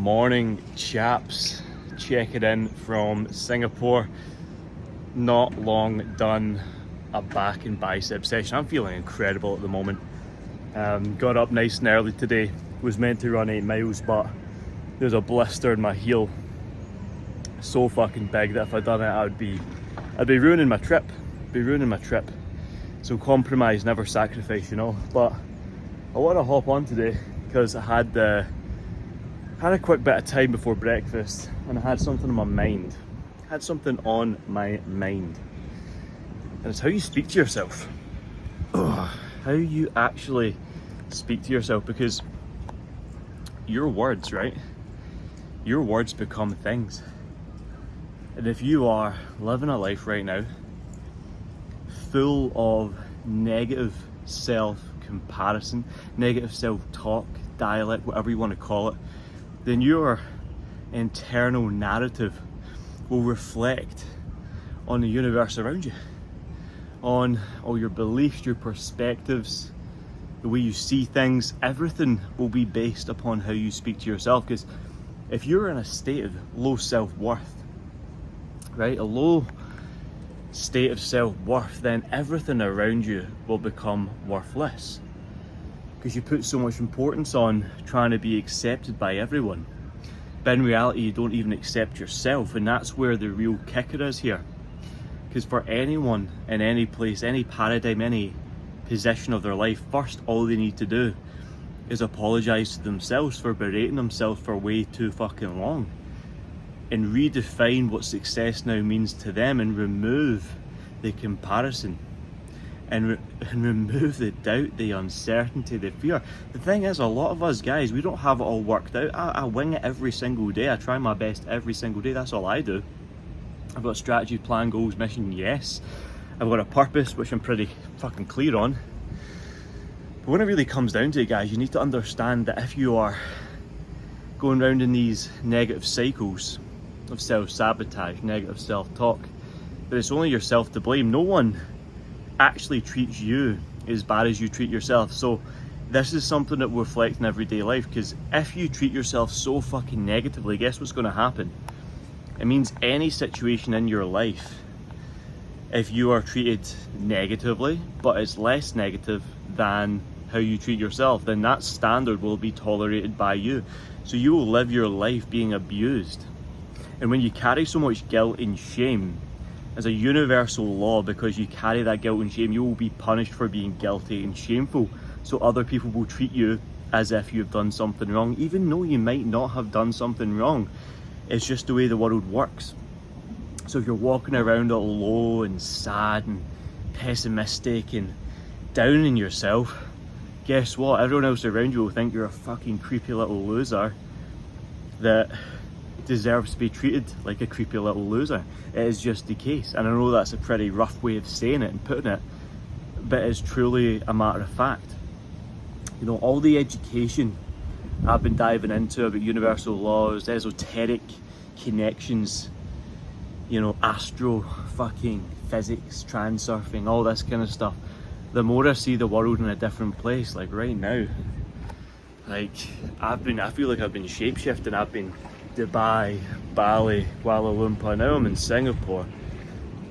Morning, chaps. Checking in from Singapore. Not long done a back and bicep session. I'm feeling incredible at the moment. Got up nice and early today. Was meant to run 8 miles, but there's a blister in my heel so fucking big that if I'd done it, I'd be ruining my trip. So compromise, never sacrifice, you know. But I want to hop on today because I had a quick bit of time before breakfast and I had something on my mind. And it's how you speak to yourself. How you actually speak to yourself, because your words, right? Your words become things. And if you are living a life right now full of negative self-comparison, negative self-talk, dialect, whatever you want to call it, then your internal narrative will reflect on the universe around you, on all your beliefs, your perspectives, the way you see things. Everything will be based upon how you speak to yourself. Because if you're in a state of low self-worth, right, a low state of self-worth, then everything around you will become worthless, because you put so much importance on trying to be accepted by everyone. But in reality, you don't even accept yourself, and that's where the real kicker is here. Because for anyone in any place, any paradigm, any position of their life, first all they need to do is apologize to themselves for berating themselves for way too fucking long, and redefine what success now means to them, and remove the comparison, and remove the doubt, the uncertainty, the fear. The thing is, a lot of us guys, we don't have it all worked out. I wing it every single day. I try my best every single day. That's all I do. I've got a strategy, plan, goals, mission, yes. I've got a purpose, which I'm pretty fucking clear on. But when it really comes down to it, guys, you need to understand that if you are going around in these negative cycles of self-sabotage, negative self-talk, but it's only yourself to blame. No one actually treats you as bad as you treat yourself. So this is something that will reflect in everyday life, because if you treat yourself so fucking negatively, guess what's going to happen? It means any situation in your life, if you are treated negatively, but it's less negative than how you treat yourself, then that standard will be tolerated by you. So you will live your life being abused. And when you carry so much guilt and shame, as a universal law, because you carry that guilt and shame, you will be punished for being guilty and shameful. So other people will treat you as if you've done something wrong, even though you might not have done something wrong. It's just the way the world works. So if you're walking around all low and sad and pessimistic and down in yourself, guess what? Everyone else around you will think you're a fucking creepy little loser that deserves to be treated like a creepy little loser. It is just the case. And I know that's a pretty rough way of saying it and putting it, but it's truly a matter of fact. You know, all the education I've been diving into about universal laws, esoteric connections, you know, astro fucking physics, transurfing, all this kind of stuff, the more I see the world in a different place. Like right now, like I feel like I've been shapeshifting. I've been Dubai, Bali, Kuala Lumpur, now I'm in Singapore,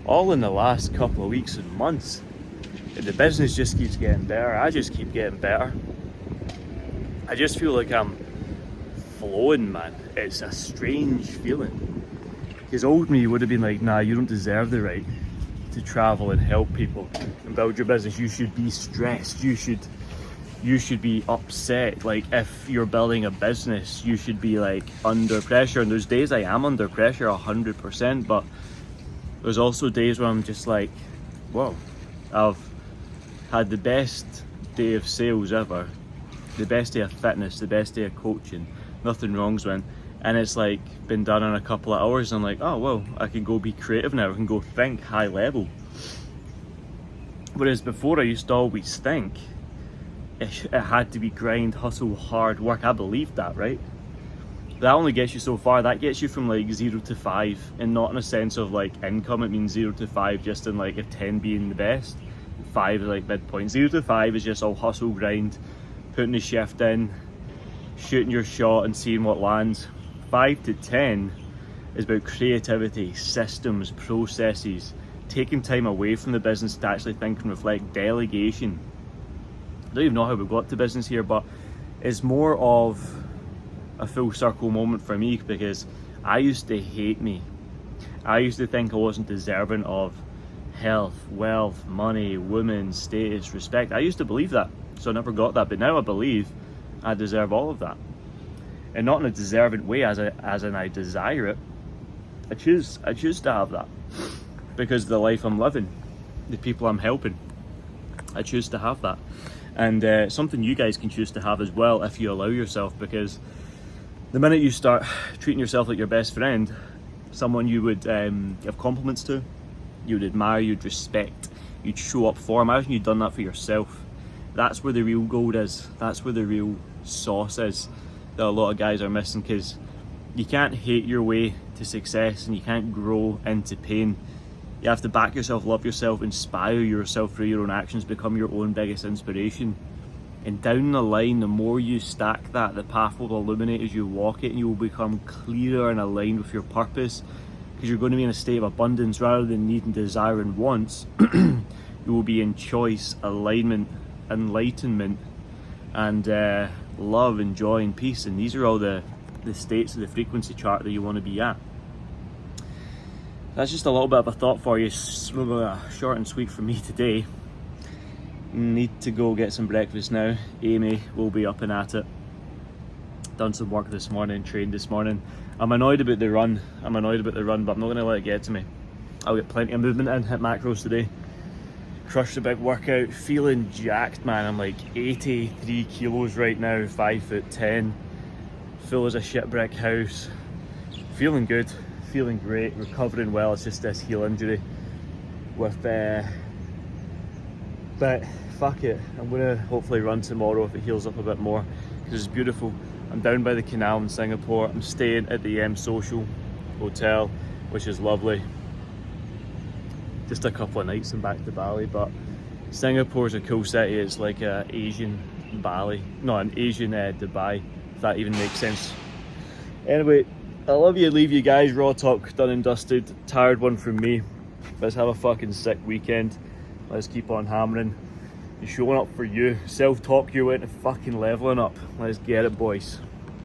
all in the last couple of weeks and months. And the business just keeps getting better. I just keep getting better. I just feel like I'm flowing, man. It's a strange feeling. Because old me would have been like, nah, you don't deserve the right to travel and help people and build your business. You should be stressed. You should be upset. Like if you're building a business, you should be like under pressure. And there's days I am under pressure 100%, but there's also days where I'm just like, whoa, I've had the best day of sales ever, the best day of fitness, the best day of coaching, nothing wrong's went, and it's like been done in a couple of hours. I'm like, oh well, I can go be creative now, I can go think high level. Whereas before I used to always think it had to be grind, hustle, hard work. I believed that, right? That only gets you so far. That gets you from like 0 to 5, and not in a sense of like income. It means 0 to 5 just in like a 10 being the best, 5 is like midpoint. 0 to 5 is just all hustle, grind, putting the shift in, shooting your shot and seeing what lands. 5 to 10 is about creativity, systems, processes, taking time away from the business to actually think and reflect, delegation. I don't even know how we got to business here, but it's more of a full circle moment for me, because I used to hate me. I used to think I wasn't deserving of health, wealth, money, women, status, respect. I used to believe that, so I never got that. But now I believe I deserve all of that, and not in a deserving way, as in I desire it. I choose to have that, because of the life I'm living, the people I'm helping. I choose to have that, and something you guys can choose to have as well if you allow yourself. Because the minute you start treating yourself like your best friend, someone you would give compliments to, you would admire, you'd respect, you'd show up for. Imagine you'd done that for yourself. That's where the real gold is. That's where the real sauce is that a lot of guys are missing, because you can't hate your way to success and you can't grow into pain. You have to back yourself, love yourself, inspire yourself through your own actions, become your own biggest inspiration. And down the line, the more you stack that, the path will illuminate as you walk it, and you will become clearer and aligned with your purpose, because you're going to be in a state of abundance rather than need and desire and wants. You will be in choice, alignment, enlightenment, and love and joy and peace. And these are all the states of the frequency chart that you want to be at. That's just a little bit of a thought for you, short and sweet from me today. Need to go get some breakfast now. Amy will be up and at it. Done some work this morning, trained this morning. I'm annoyed about the run, but I'm not going to let it get to me. I'll get plenty of movement in, hit macros today. Crushed a big workout, feeling jacked, man. I'm like 83 kilos right now, 5'10", full as a shit brick house. Feeling good, feeling great, recovering well. It's just this heel injury with but fuck it, I'm gonna hopefully run tomorrow if it heals up a bit more, because it's beautiful. I'm down by the canal in Singapore. I'm staying at the Social Hotel, which is lovely. Just a couple of nights and back to Bali, but Singapore's a cool city. It's like an Asian Bali, no, an Asian Dubai, if that even makes sense. Anyway, I love you, leave you guys. Raw talk done and dusted. Tired one from me. Let's have a fucking sick weekend. Let's keep on hammering. You're showing up for you. Self-talk your way into fucking leveling up. Let's get it, boys.